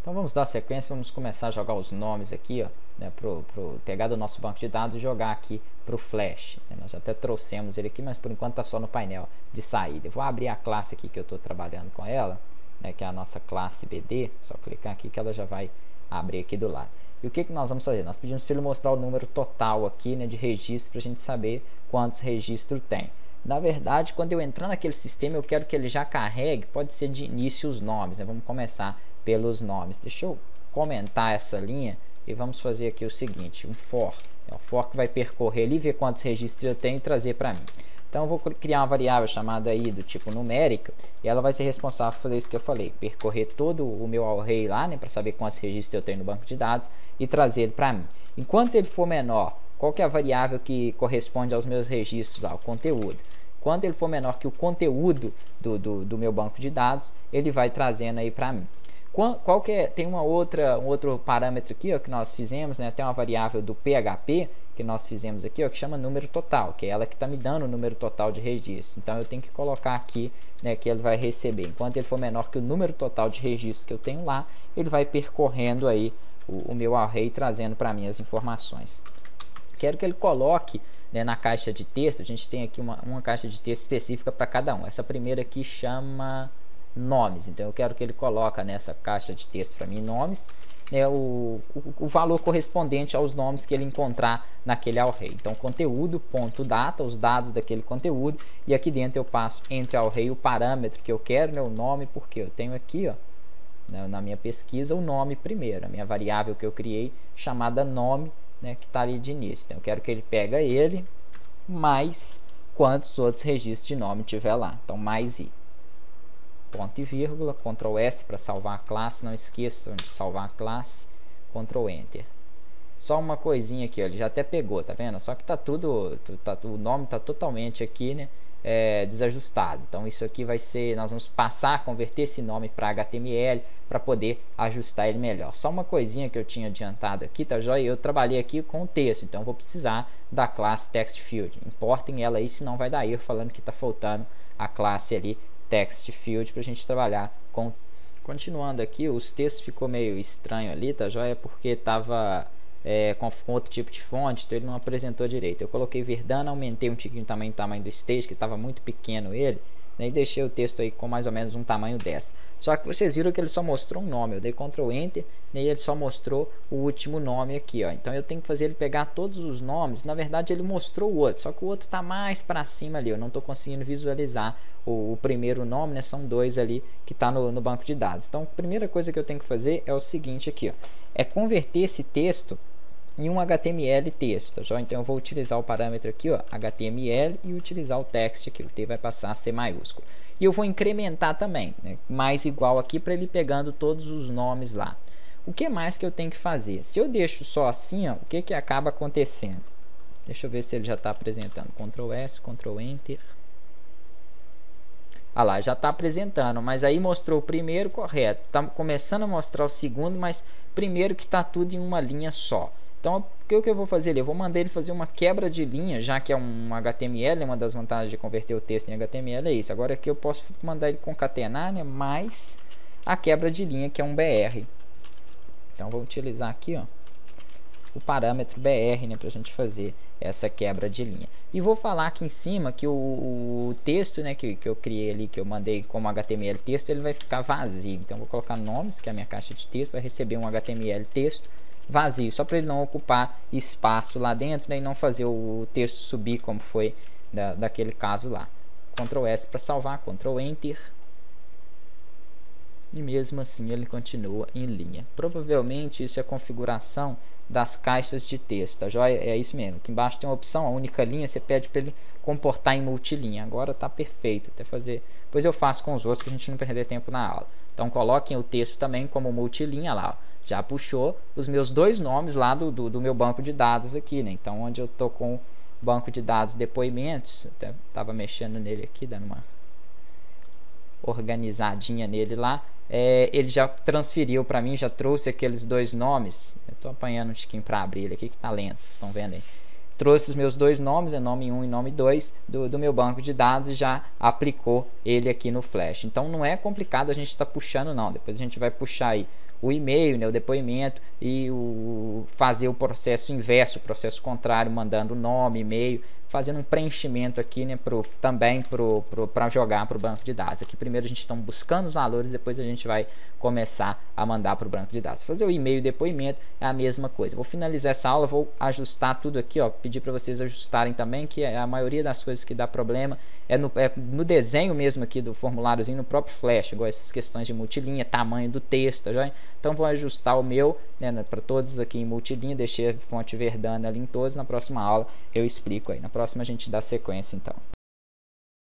Então vamos dar sequência, vamos começar a jogar os nomes aqui, ó, né, pegar do nosso banco de dados e jogar aqui para o Flash. Nós já até trouxemos ele aqui, mas por enquanto está só no painel de saída. Eu vou abrir a classe aqui que eu estou trabalhando com ela, né, que é a nossa classe BD. Só clicar aqui que ela já vai abrir aqui do lado. E o que nós vamos fazer? Nós pedimos para ele mostrar o número total aqui, né, de registro, para a gente saber quantos registros tem. Na verdade, quando eu entrar naquele sistema, eu quero que ele já carregue, pode ser de início os nomes, né? Vamos começar pelos nomes. Deixa eu comentar essa linha e vamos fazer aqui o seguinte, um for. É o for que vai percorrer ali, ver quantos registros eu tenho e trazer para mim. Então eu vou criar uma variável chamada aí do tipo numérica e ela vai ser responsável por fazer isso que eu falei, percorrer todo o meu array lá, né, para saber quantos registros eu tenho no banco de dados e trazer ele para mim. Enquanto ele for menor, qual que é a variável que corresponde aos meus registros lá? O conteúdo. Quando ele for menor que o conteúdo do meu banco de dados, ele vai trazendo aí para mim. Qual que é? Tem um outro parâmetro aqui, ó, que nós fizemos, né? Tem uma variável do PHP que nós fizemos aqui, ó, que chama número total, que é ela que está me dando o número total de registros. Então eu tenho que colocar aqui, né, que ele vai receber. Enquanto ele for menor que o número total de registros que eu tenho lá, ele vai percorrendo aí o meu array, trazendo para mim as informações. Quero que ele coloque, né, na caixa de texto. A gente tem aqui uma caixa de texto específica para cada um. Essa primeira aqui chama nomes, então eu quero que ele coloque nessa caixa de texto para mim nomes, né, o valor correspondente aos nomes que ele encontrar naquele array. Então conteúdo.data, os dados daquele conteúdo, e aqui dentro eu passo entre array o parâmetro que eu quero, né, o nome, porque eu tenho aqui, ó, na minha pesquisa, o nome primeiro, a minha variável que eu criei chamada nome, né, que está ali de início. Então eu quero que ele pega ele mais quantos outros registros de nome tiver lá. Então mais i. Ponto e vírgula, Ctrl S para salvar a classe, não esqueçam de salvar a classe, Ctrl Enter. Só uma coisinha aqui, ó, ele já até pegou, tá vendo? Só que tá tudo, o nome tá totalmente aqui, né, desajustado. Então isso aqui vai ser, nós vamos passar a converter esse nome para HTML para poder ajustar ele melhor. Só uma coisinha que eu tinha adiantado aqui, tá joia? Eu trabalhei aqui com o texto, então eu vou precisar da classe TextField. Importem ela aí, senão vai dar erro falando que tá faltando a classe ali TextField para a gente trabalhar com. Continuando aqui, os textos ficou meio estranho ali, tá joia? Porque estava com outro tipo de fonte, então ele não apresentou direito. Eu coloquei Verdana, aumentei um tiquinho o tamanho do stage, que estava muito pequeno ele, né, e deixei o texto aí com mais ou menos um tamanho dessa. Só que vocês viram que ele só mostrou um nome. Eu dei Ctrl Enter, né, e ele só mostrou o último nome aqui, ó. Então eu tenho que fazer ele pegar todos os nomes. Na verdade ele mostrou o outro, só que o outro está mais para cima ali. Eu não estou conseguindo visualizar o primeiro nome, né? São dois ali que está no banco de dados. Então a primeira coisa que eu tenho que fazer é o seguinte aqui, ó, é converter esse texto em um HTML texto, tá? Então eu vou utilizar o parâmetro aqui, ó, HTML, e utilizar o text aqui, o T vai passar a ser maiúsculo. E eu vou incrementar também, né, mais igual aqui, para ele pegando todos os nomes lá. O que mais que eu tenho que fazer? Se eu deixo só assim, ó, o que acaba acontecendo? Deixa eu ver se ele já está apresentando. Ctrl S, Ctrl Enter. Ah lá, já está apresentando, mas aí mostrou o primeiro correto. Está começando a mostrar o segundo, mas primeiro que está tudo em uma linha só. Então, o que eu vou fazer ali? Eu vou mandar ele fazer uma quebra de linha, já que é um HTML, uma das vantagens de converter o texto em HTML é isso. Agora aqui eu posso mandar ele concatenar, né, mais a quebra de linha, que é um BR. Então, vou utilizar aqui, ó, o parâmetro BR, né, para a gente fazer essa quebra de linha. E vou falar aqui em cima que o texto, né, que eu criei ali, que eu mandei como HTML texto, ele vai ficar vazio. Então, vou colocar nomes, que é a minha caixa de texto, vai receber um HTML texto vazio, só para ele não ocupar espaço lá dentro, né, e não fazer o texto subir como foi daquele caso lá. Ctrl S para salvar, Ctrl Enter. E mesmo assim ele continua em linha. Provavelmente isso é a configuração das caixas de texto, tá joia? É isso mesmo. Aqui embaixo tem uma opção, a única linha, você pede para ele comportar em multilinha. Agora tá perfeito. Até fazer. Depois eu faço com os outros para a gente não perder tempo na aula. Então coloquem o texto também como multilinha lá, ó. Já puxou os meus dois nomes lá do meu banco de dados aqui, né? Então onde eu tô com o banco de dados depoimentos, até tava mexendo nele aqui, dando uma organizadinha nele lá, ele já transferiu para mim, já trouxe aqueles dois nomes. Eu tô apanhando um tiquinho para abrir ele aqui, que tá lento, vocês estão vendo aí. Trouxe os meus dois nomes, nome 1 e nome 2 do meu banco de dados, e já aplicou ele aqui no Flash. Então não é complicado a gente estar puxando não. Depois a gente vai puxar aí o e-mail, né, o depoimento, e fazer o processo inverso, o processo contrário, mandando nome, e-mail, fazendo um preenchimento aqui, né, também para jogar para o banco de dados. Aqui primeiro a gente está buscando os valores, depois a gente vai começar a mandar para o banco de dados. Fazer o e-mail e depoimento é a mesma coisa. Vou finalizar essa aula, vou ajustar tudo aqui, ó, pedir para vocês ajustarem também, que a maioria das coisas que dá problema é no desenho mesmo aqui do formuláriozinho, no próprio Flash, igual essas questões de multilinha, tamanho do texto, já. Então vou ajustar o meu, né, para todos aqui em multilinha, deixei a fonte verdana ali em todos. Na próxima aula eu explico aí. Na próxima a gente dá sequência então.